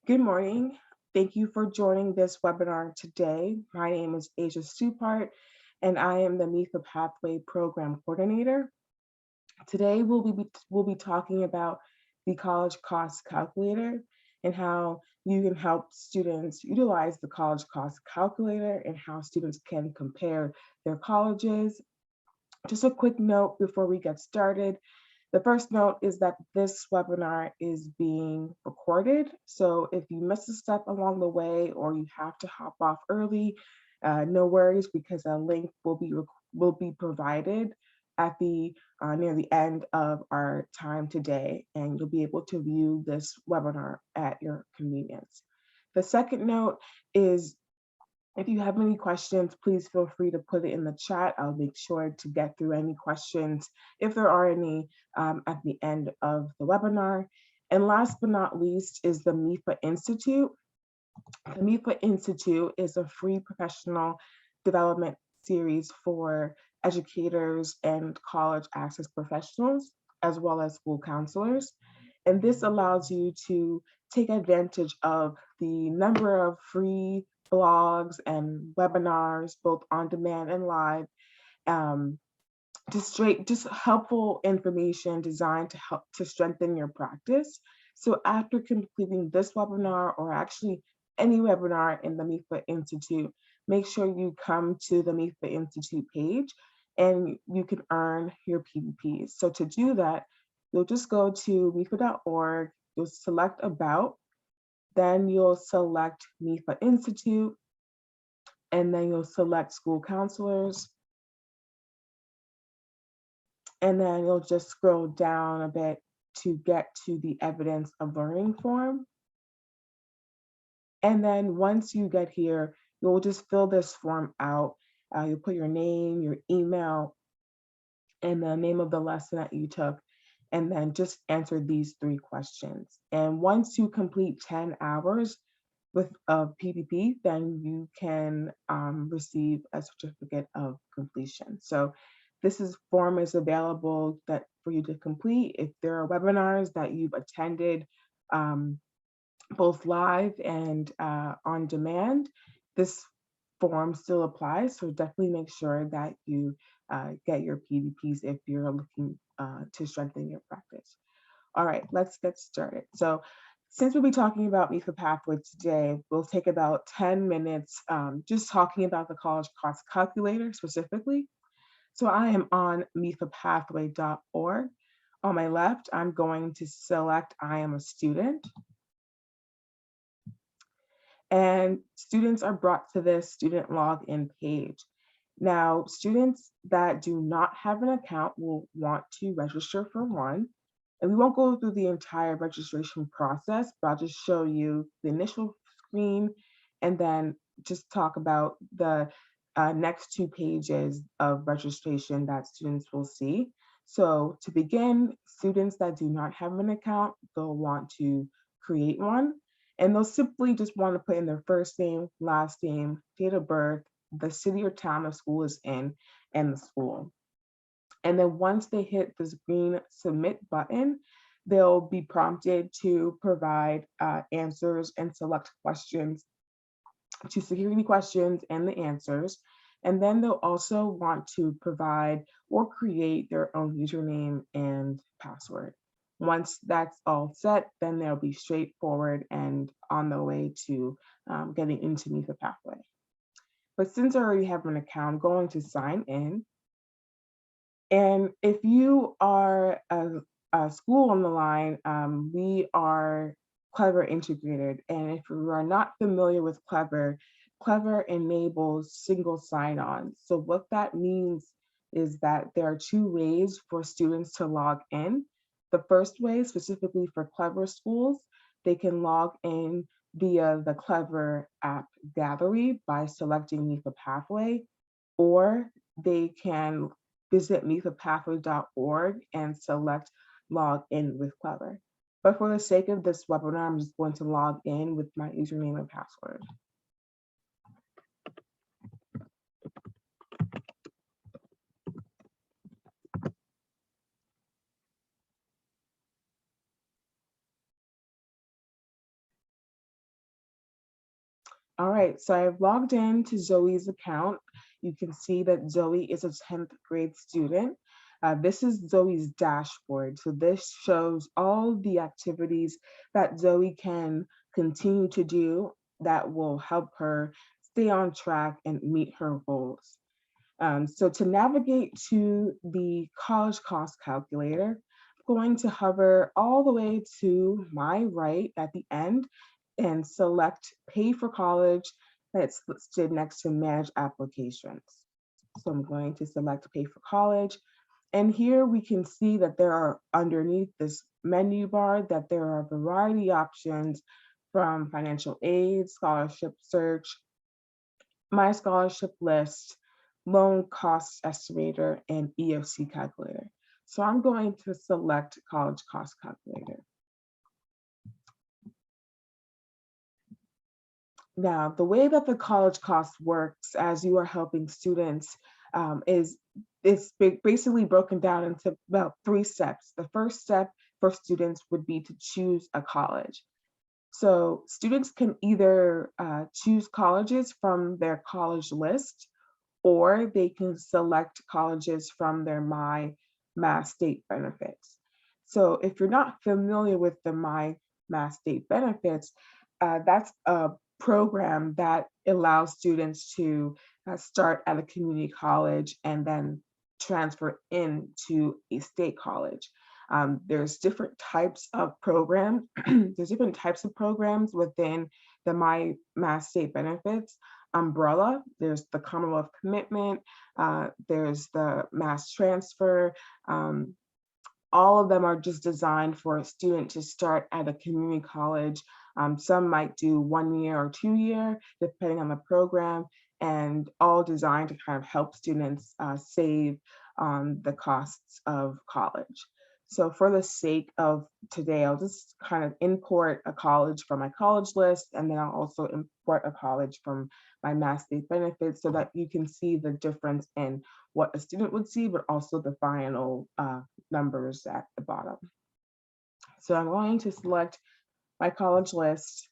Good morning. Thank you for joining this webinar today. My name is Asia Stupart, and I am the MEFA Pathway Program Coordinator. Today, we'll be talking about the College Cost Calculator and how you can help students utilize the College Cost Calculator and how students can compare their colleges. Just a quick note before we get started. The first note is that this webinar is being recorded. So if you miss a step along the way or you have to hop off early, no worries, because a link will be provided at the near the end of our time today, and you'll be able to view this webinar at your convenience. The second note is, if you have any questions, please feel free to put it in the chat. I'll make sure to get through any questions, if there are any, at the end of the webinar. And last but not least is the MEFA Institute. The MEFA Institute is a free professional development series for educators and college access professionals, as well as school counselors. And this allows you to take advantage of the number of free blogs and webinars, both on demand and live, um, just helpful information designed to help to strengthen your practice. So after completing this webinar, or actually any webinar in the MEFA Institute, make sure you come to the MEFA Institute page and you can earn your PDPs. So to do that, you'll just go to MEFA.org, you'll select About, then you'll select MEFA Institute, and then you'll select School Counselors, and then you'll just scroll down a bit to get to the evidence of learning form. And then once you get here, you'll just fill this form out. You'll put your name, your email, and the name of the lesson that you took, and then just answer these 3 questions. And once you complete 10 hours with a PPP, then you can receive a certificate of completion. So form is available for you to complete. If there are webinars that you've attended, both live and on demand, this form still applies. So definitely make sure that you get your PDPs if you're looking to strengthen your practice. All right, let's get started. So since we'll be talking about MEFA Pathway today, we'll take about 10 minutes just talking about the College Cost Calculator specifically. So I am on mefapathway.org. On my left, I'm going to select I am a student. And students are brought to this student login page. Now, students that do not have an account will want to register for one. And we won't go through the entire registration process, but I'll just show you the initial screen and then just talk about the next 2 pages of registration that students will see. So to begin, students that do not have an account, they'll want to create one. And they'll simply just want to put in their first name, last name, date of birth, the city or town the school is in, and the school. And then once they hit this green submit button, they'll be prompted to provide answers and select questions, to security questions and the answers. And then they'll also want to provide or create their own username and password. Once that's all set, then they'll be straightforward and on their way to getting into MEFA Pathway. But since I already have an account, I'm going to sign in. And if you are a school on the line, we are Clever integrated. And if you are not familiar with Clever, Clever enables single sign-on. So what that means is that there are 2 ways for students to log in. The first way, specifically for Clever schools, they can log in via the Clever app gallery by selecting MEFA Pathway, or they can visit mefapathway.org and select log in with Clever. But for the sake of this webinar, I'm just going to log in with my username and password. All right, so I've logged in to Zoe's account. You can see that Zoe is a 10th grade student. This is Zoe's dashboard. So this shows all the activities that Zoe can continue to do that will help her stay on track and meet her goals. So to navigate to the college cost calculator, I'm going to hover all the way to my right at the end and select Pay for College that's listed next to Manage Applications. So I'm going to select Pay for College. And here we can see that there are underneath this menu bar that there are a variety of options from financial aid, scholarship search, my scholarship list, loan cost estimator, and EFC calculator. So I'm going to select college cost calculator. Now, the way that the college cost works as you are helping students is it's basically broken down into about 3 steps. The first step for students would be to choose a college. So students can either choose colleges from their college list, or they can select colleges from their My Mass State benefits. So if you're not familiar with the My Mass State benefits, that's a program that allows students to start at a community college and then transfer into a state college. There's different types of programs. There's different types of programs within the My Mass State benefits umbrella. There's the Commonwealth Commitment, there's the Mass Transfer. All of them are just designed for a student to start at a community college. Some might do 1 year or 2 year, depending on the program, and all designed to kind of help students save on the costs of college. So for the sake of today, I'll just kind of import a college from my college list, and then I'll also import a college from my Mass State benefits so that you can see the difference in what a student would see, but also the final numbers at the bottom. So I'm going to select my college list,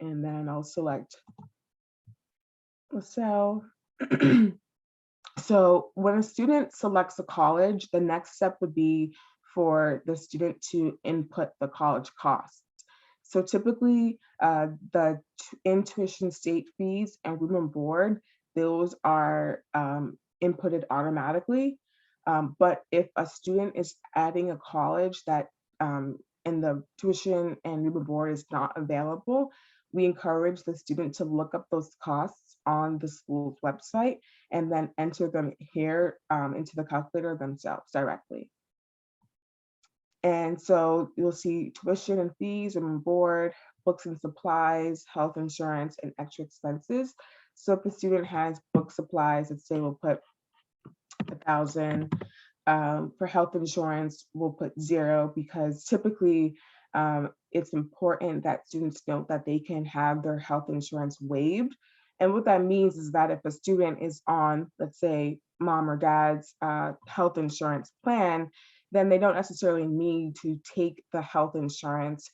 and then I'll select LaSalle. So when a student selects a college, the next step would be for the student to input the college costs. So typically, the tuition state fees and room and board, those are inputted automatically. But if a student is adding a college that and the tuition and room and board is not available, we encourage the student to look up those costs on the school's website and then enter them here into the calculator themselves directly. And so you'll see tuition and fees, room and board, books and supplies, health insurance, and extra expenses. So if the student has book supplies, let's say we'll put 1,000. For health insurance, we'll put 0 because typically it's important that students know that they can have their health insurance waived. And what that means is that if a student is on, let's say, mom or dad's health insurance plan, then they don't necessarily need to take the health insurance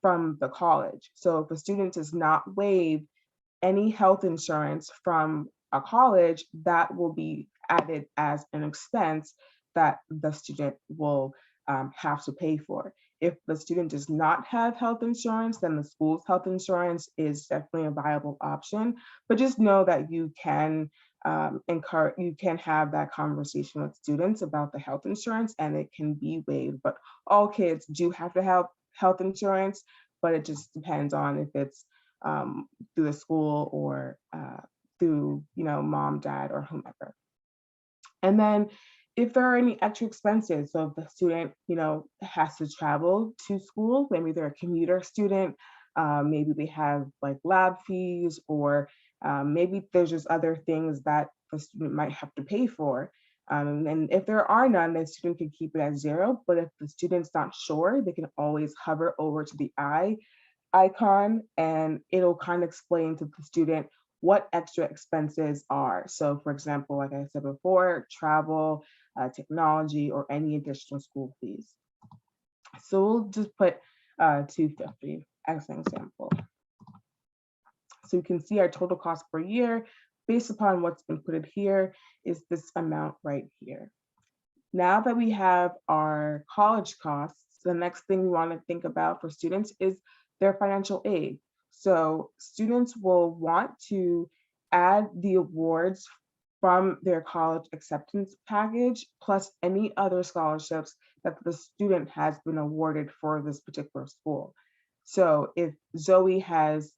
from the college. So if a student does not waive any health insurance from a college, that will be added as an expense that the student will have to pay for. If the student does not have health insurance, then the school's health insurance is definitely a viable option. But just know that you can have that conversation with students about the health insurance, and it can be waived. But all kids do have to have health insurance, but it just depends on if it's through the school or through mom, dad, or whomever. And then if there are any extra expenses, so if the student has to travel to school, maybe they're a commuter student, maybe they have like lab fees, or maybe there's just other things that the student might have to pay for. And if there are none, the student can keep it at 0. But if the student's not sure, they can always hover over to the icon, and it'll kind of explain to the student what extra expenses are. So for example, like I said before, travel, technology, or any additional school fees. So we'll just put 250 as an example. So you can see our total cost per year based upon what's inputted here is this amount right here. Now that we have our college costs, the next thing we want to think about for students is their financial aid. So students will want to add the awards from their college acceptance package, plus any other scholarships that the student has been awarded for this particular school. So if Zoe has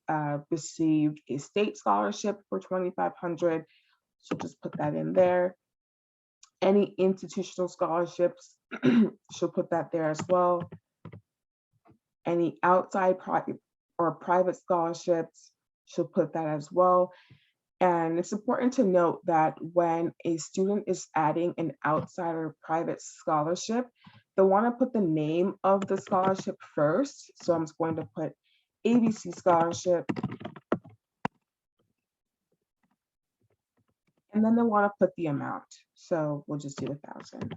received a state scholarship for $2,500, she'll just put that in there. Any institutional scholarships, she'll put that there as well. Any outside private scholarships, she'll put that as well. And it's important to note that when a student is adding an outside or private scholarship, they'll want to put the name of the scholarship first. So I'm just going to put ABC scholarship. And then they'll want to put the amount. So we'll just do 1,000.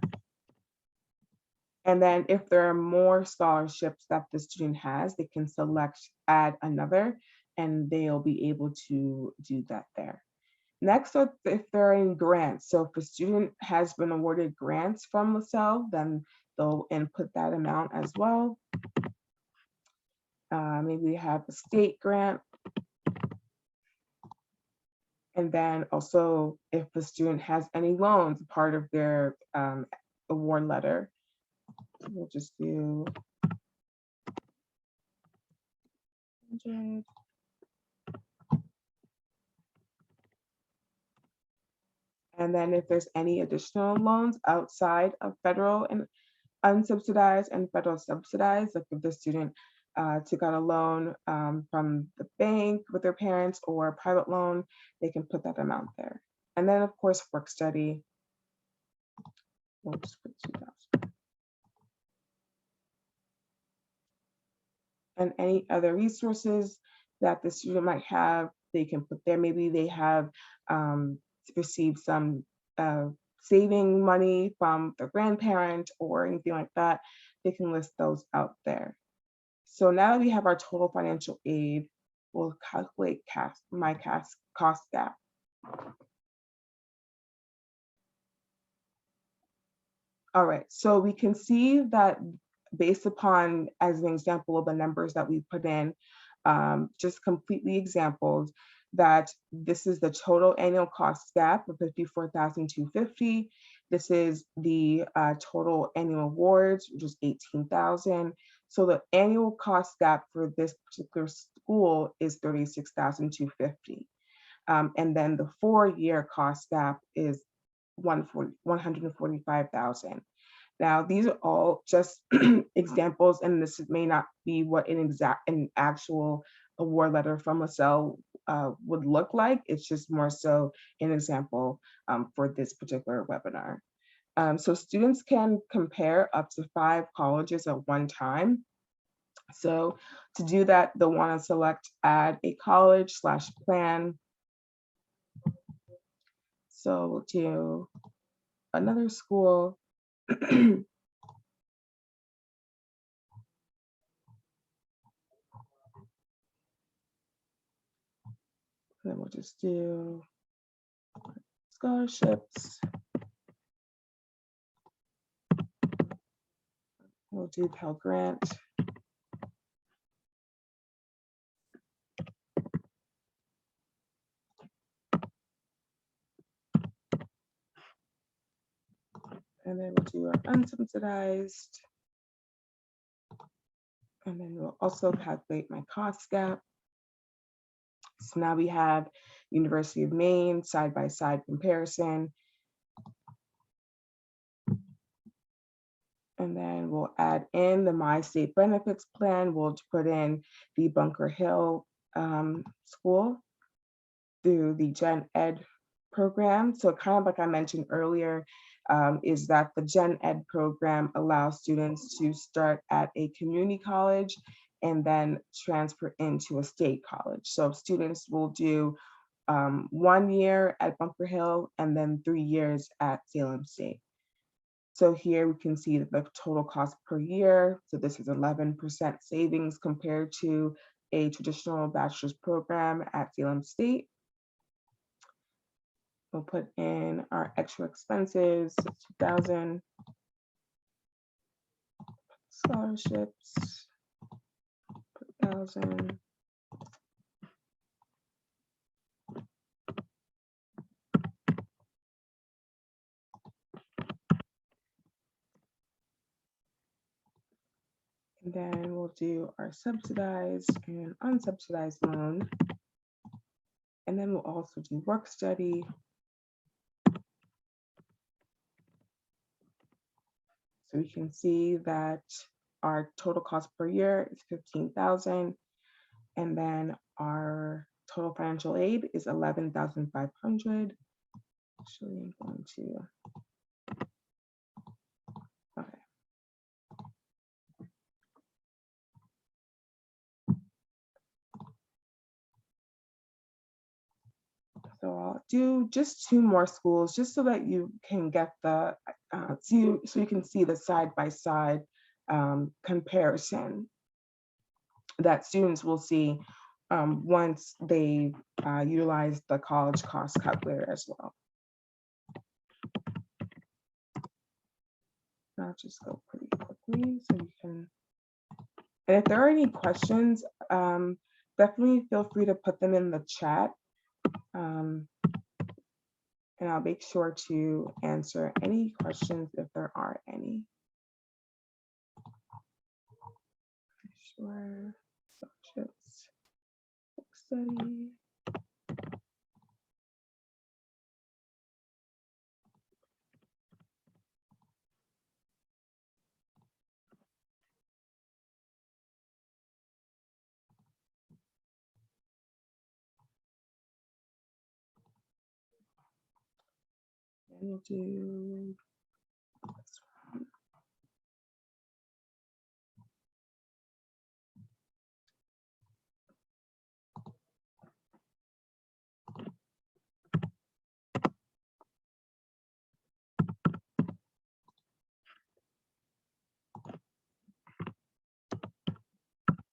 And then if there are more scholarships that the student has, they can select add another, and they'll be able to do that there. Next, if there are any grants. So if a student has been awarded grants from LaSalle, then they'll input that amount as well. Maybe we have a state grant. And then also if the student has any loans, part of their award letter, we'll just do 100. And then if there's any additional loans outside of federal and unsubsidized and federal subsidized, like if the student took out a loan from the bank with their parents or a private loan, they can put that amount there. And then of course, work study, we'll just put 2,000. And any other resources that the student might have, they can put there. Maybe they have received some saving money from their grandparent or anything like that. They can list those out there. So now that we have our total financial aid, we'll calculate my cost gap. All right, so we can see that based upon, as an example of the numbers that we put in, just completely examples, that this is the total annual cost gap of $54,250. This is the total annual awards, which is 18,000. So the annual cost gap for this particular school is 36,250. And then the 4-year cost gap is 145,000. Now, these are all just examples, and this may not be what an actual award letter from LaSalle would look like. It's just more so an example for this particular webinar. So students can compare up to 5 colleges at one time. So to do that, they'll want to select add a college/plan. So we'll do another school. And then we'll just do scholarships. We'll do Pell Grant. And then we'll do our unsubsidized. And then we'll also calculate my cost gap. So now we have University of Maine side-by-side comparison. And then we'll add in the My State Benefits Plan. We'll put in the Bunker Hill School through the Gen Ed program. So kind of like I mentioned earlier, is that the Gen Ed program allows students to start at a community college and then transfer into a state college. So students will do 1 year at Bunker Hill and then 3 years at Salem State. So here we can see the total cost per year. So this is 11% savings compared to a traditional bachelor's program at Salem State. We'll put in our extra expenses, 2,000, scholarships, 1,000. And then we'll do our subsidized and unsubsidized loan. And then we'll also do work study. So we can see that our total cost per year is 15,000. And then our total financial aid is 11,500. Actually, I'm going to, okay. So I'll do just 2 more schools just so that you can get the, so you can see the side-by-side comparison that students will see once they utilize the college cost calculator as well. I'll just go pretty quickly so you can, and if there are any questions, definitely feel free to put them in the chat. And I'll make sure to answer any questions if there are any. Sure, subjects, book study. And we'll do this one.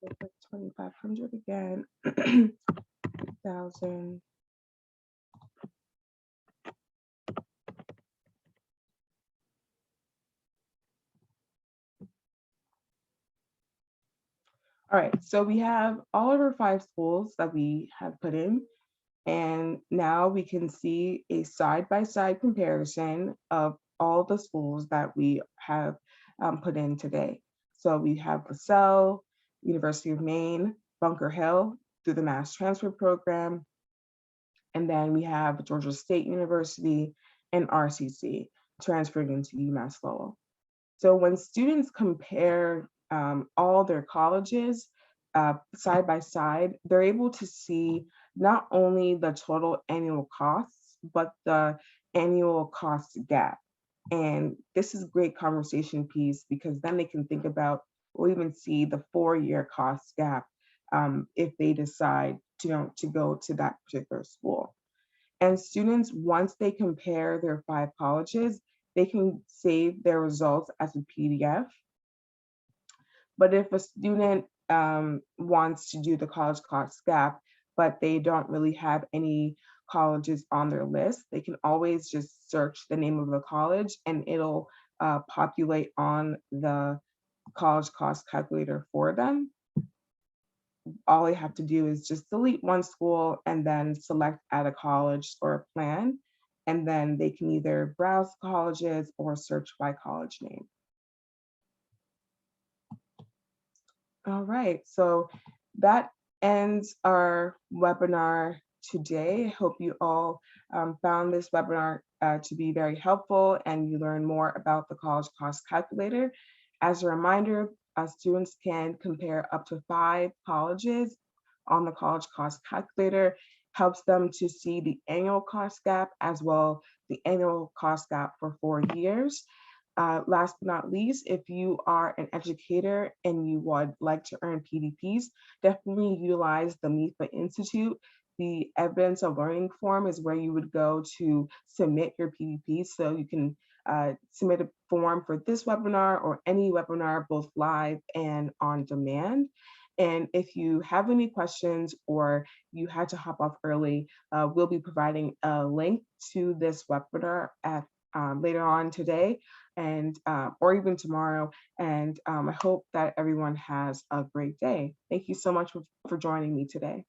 We'll put 2,500 again, 1,000. All right, so we have all of our 5 schools that we have put in, and now we can see a side-by-side comparison of all the schools that we have put in today. So we have LaSalle, University of Maine, Bunker Hill through the mass transfer program, and then we have Georgia State University and RCC transferring into UMass Lowell. So when students compare all their colleges side by side, they're able to see not only the total annual costs, but the annual cost gap. And this is a great conversation piece because then they can think about or even see the 4-year cost gap if they decide to go to that particular school. And students, once they compare their 5 colleges, they can save their results as a PDF. But if a student wants to do the college cost gap, but they don't really have any colleges on their list, they can always just search the name of the college and it'll populate on the college cost calculator for them. All they have to do is just delete one school and then select add a college or a plan. And then they can either browse colleges or search by college name. All right, so that ends our webinar today. I hope you all found this webinar to be very helpful and you learn more about the college cost calculator. As a reminder, students can compare up to 5 colleges on the college cost calculator, helps them to see the annual cost gap as well the annual cost gap for 4 years. Last but not least, if you are an educator and you would like to earn PDPs, definitely utilize the MEFA Institute. The evidence of learning form is where you would go to submit your PDPs. So you can submit a form for this webinar or any webinar, both live and on demand. And if you have any questions or you had to hop off early, we'll be providing a link to this webinar at later on today and or even tomorrow. And I hope that everyone has a great day. Thank you so much for joining me today.